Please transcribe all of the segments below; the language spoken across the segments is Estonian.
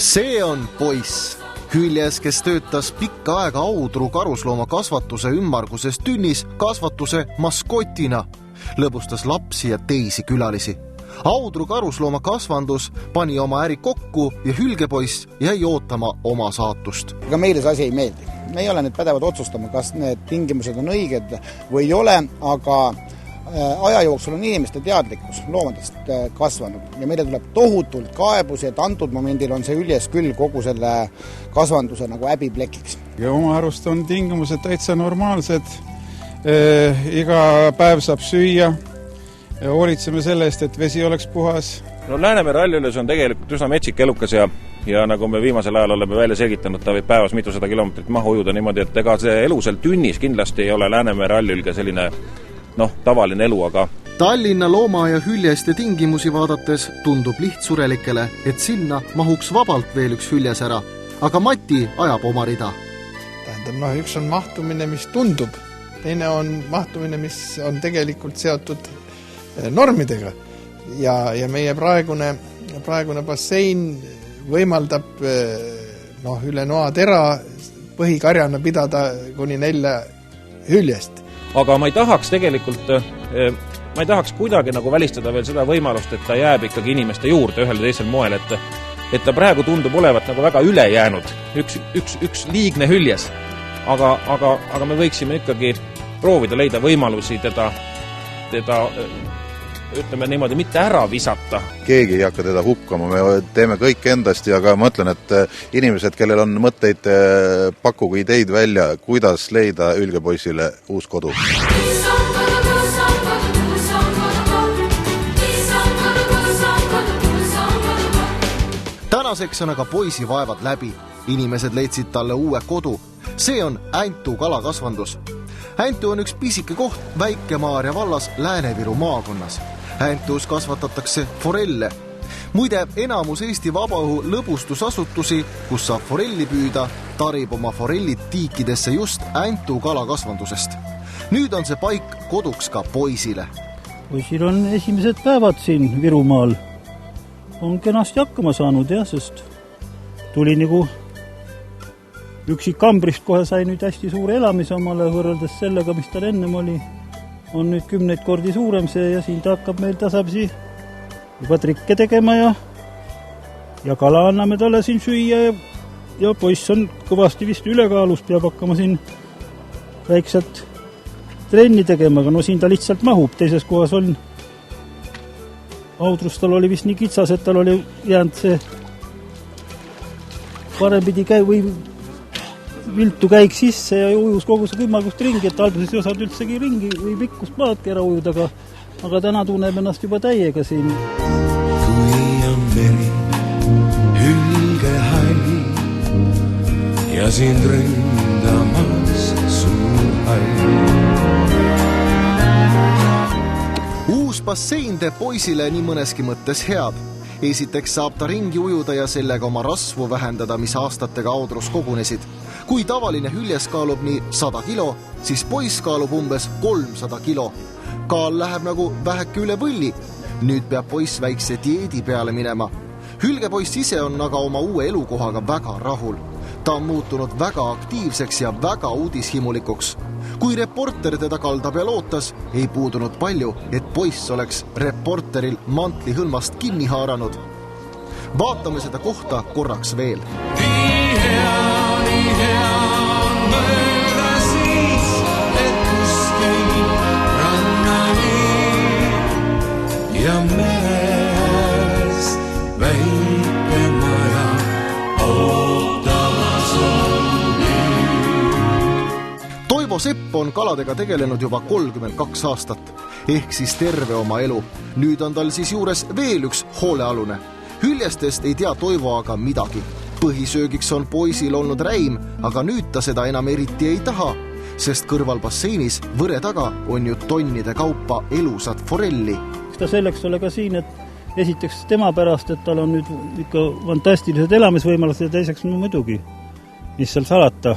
See on poiss, Hüljes, kes töötas pikka aega Audru karuslooma kasvatuse ümmarguses tünnis kasvatuse maskotina, lõbustas lapsi ja teisi külalisi. Audru karuslooma kasvandus pani oma äri kokku ja Hülgepoiss jäi ootama oma saatust. Aga meile see asi ei meeldi. Me ei ole need pädevad otsustama, kas need tingimused on õiged või ei ole, aga aja jooksul on inimeste teadlikkus loomadest kasvanud ja meile tuleb tohutult kaebusi, et antud momendil on see Hüljes küll kogu selle kasvanduse nagu häbiplekiks. Ja oma arust on tingimused täitsa normaalsed. Iga päev saab süüa. Hoolitseme selle eest, et vesi oleks puhas. No Läänemere rallüles on tegelikult üsna metsik elukas ja nagu me viimasel ajal oleme välja selgitanud, ta võib päevas mitusada kilomeetrit maha ujuda niimoodi, et ega see elu seal tünnis kindlasti ei ole Läänemere rallülge selline tavaline elu, aga Tallinna looma- ja Hüljeste tingimusi vaadates tundub lihtsurelikele, et sinna mahuks vabalt veel üks Hüljes ära. Aga Mati ajab oma rida. Tähendab, üks on mahtumine, mis tundub. Teine on mahtumine, mis on tegelikult seotud normidega. Ja meie praegune bassein võimaldab üle noatera põhikarjana pidada kuni 4 Hüljest. Aga ma ei tahaks kuidagi nagu välistada veel seda võimalust, et ta jääb ikkagi inimeste juurde ühel või teisel moel, et ta praegu tundub olevat nagu väga üle jäänud, üks liigne Hüljes. Aga me võiksime ikkagi proovida leida võimalusi teda ütleme niimoodi, mitte ära visata. Keegi ei hakka teda hukkama, me teeme kõik endast ja ka mõtlen, et inimesed, kellel on mõtteid, pakkugu ideid välja, kuidas leida Hülgepoissile uus kodu. Tänaseks on aga poisi vaevad läbi. Inimesed leidsid talle uue kodu. See on Äntu kalakasvandus. Äntu on üks pisike koht Väike-Maarja vallas Lääne-Viru maakonnas. Äntus kasvatatakse forelle. Muide, enamus Eesti vabaõhu lõbustusasutusi, kus saab forelli püüda, tarib oma forellid tiikidesse just Äntu kalakasvandusest. Nüüd on see paik koduks ka poisile. Poisil on esimesed päevad siin Virumaal. On kenasti hakkama saanud, sest tuli nagu üksik kambrist kohe sai nüüd hästi suure elamise omale võrreldes sellega, mis tal ennem oli. On nüüd 10 kordi suurem see ja siin ta hakkab meil tasapisi juba trikke tegema ja kala anname talle siin süüa ja poiss on kõvasti vist ülekaalus, peab hakkama siin väikselt trenni tegema, aga siin ta lihtsalt mahub, teises kohas on Audrus tal oli vist nii kitsas, et tal oli jäänud see parempidi või viltu käik sisse ja ujus kogu see ümmargust ringi, et alguses ei osanud üldsegi ringi või pikkust maadki ära ujuda, aga täna tunneb ennast juba täiega siin. Kui on meri, hülge hall ja sind ründamas suur hall. Uus bassein teeb poisile nii mõneski mõttes head. Esiteks saab ta ringi ujuda ja sellega oma rasvu vähendada, mis aastatega Audrus kogunesid. Kui tavaline Hüljes kaalub nii 100 kilo, siis poiss kaalub umbes 300 kilo. Kaal läheb nagu väheke üle võlli. Nüüd peab poiss väikse dieedi peale minema. Hülgepoiss ise on aga oma uue elukohaga väga rahul. Ta on muutunud väga aktiivseks ja väga uudishimulikuks. Kui reporter teda kalda peal ootas, ei puudunud palju, et poiss oleks reporteril mantli hõlmast kinni haaranud. Vaatame seda kohta korraks veel. Nii hea on mööda siis, et kuskil rannani ja meres väike maja ootamas on nüüd. Toivo Sepp on kaladega tegelenud juba 32 aastat, ehk siis terve oma elu. Nüüd on tal siis juures veel üks hoolealune. Hüljestest ei tea Toivo aga midagi. Põhisöögiks on poisil olnud räim, aga nüüd ta seda enam eriti ei taha, sest kõrval basseinis võre taga on ju tonnide kaupa elusat forelli. Ta selleks ole ka siin, et esiteks tema pärast, et tal on nüüd ikka fantastilised elamisvõimalused ja teiseks muidugi, mis seal salata.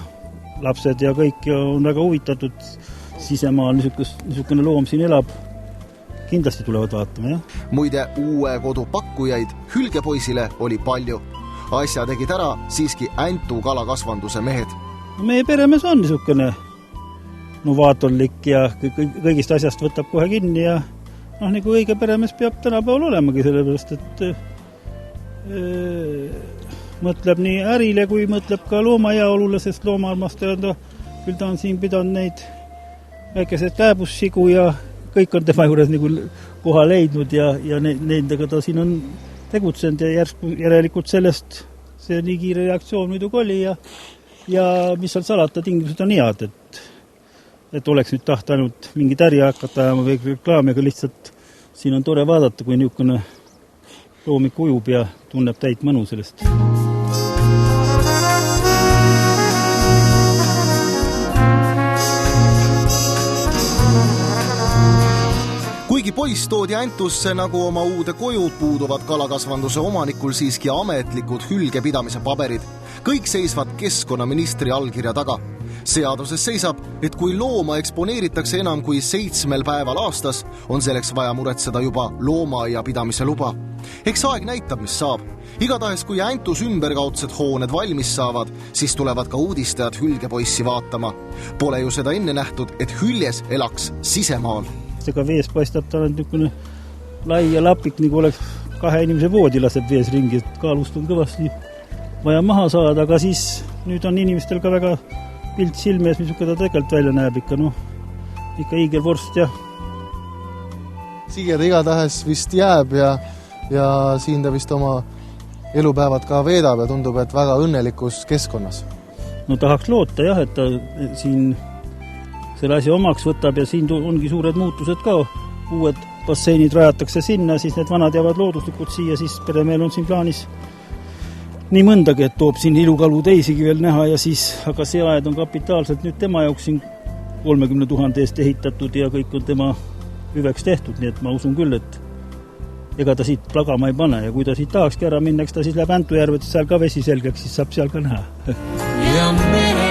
Lapsed ja kõik on väga huvitatud sisemaal, niisugune loom siin elab. Kindlasti tulevad vaatama, jah. Muide, uue kodu pakkujaid Hülgepoisile oli palju. asja tegid ära siiski Äntu kalakasvanduse mehed. No meie peremees on niisugune novaatorlik ja kõigist asjast võtab kohe kinni ja nagu õige peremees peab tänapäeval olemagi, sellepärast et mõtleb nii ärile kui mõtleb ka loomaheaolule, sest loomaarmastaja küll ta on siin pidanud neid väikesed kääbussigu ja kõik on tema juures nagu koha leidnud ja nendega ta siin on tegutsenud ja järelikult sellest see nii kiire reaktsioon muidugi oli ja mis seal salata, tingimused on head, et oleks nüüd taht ainult mingit äri hakata ajama või reklaami, aga lihtsalt siin on tore vaadata, kui niisugune loomik ujub ja tunneb täit mõnu sellest. Kuigi poiss toodi Äntusse nagu oma uude koju, puuduvad kalakasvanduse omanikul siiski ametlikud hülgepidamise paberid. Kõik seisvad keskkonnaministri allkirja taga. Seaduses seisab, et kui looma eksponeeritakse enam kui 7 päeval aastas, on selleks vaja muretseda juba loomaaia pidamise luba. Eks aeg näitab, mis saab. Igatahes, kui Äntus ümberkaudsed hooned valmis saavad, siis tulevad ka uudistajad hülgepoissi vaatama. Pole ju seda enne nähtud, et hüljes elaks sisemaal. Ega vees paistab ta niisugune lai ja lapik, nagu oleks 2 inimese voodi laseb vees ringi, et kaalust on kõvasti vaja maha saada, aga siis nüüd on inimestel ka väga pilt silmees, mis ta tegelikult välja näeb ikka, ikka hiigelvorst ja siia ta igatahes vist jääb ja siin ta vist oma elupäevad ka veedab ja tundub, et väga õnnelikus keskkonnas. No tahaks loota jah, et ta siin selle asja omaks võtab ja siin ongi suured muutused ka. Uued basseinid rajatakse sinna, siis need vanad jäävad looduslikud siia, siis peremeel on siin plaanis nii mõndagi, et toob siin ilukalu teisigi veel näha ja siis, aga see aed on kapitaalselt nüüd tema jaoks siin 30 000 eest ehitatud ja kõik on tema hüveks tehtud, nii et ma usun küll, et ega ta siit plagama ei pane ja kui ta siit tahakski ära minna, eks ta siis läheb Äntu järvet, seal ka vesi selgeks, siis saab seal ka näha. Ja mere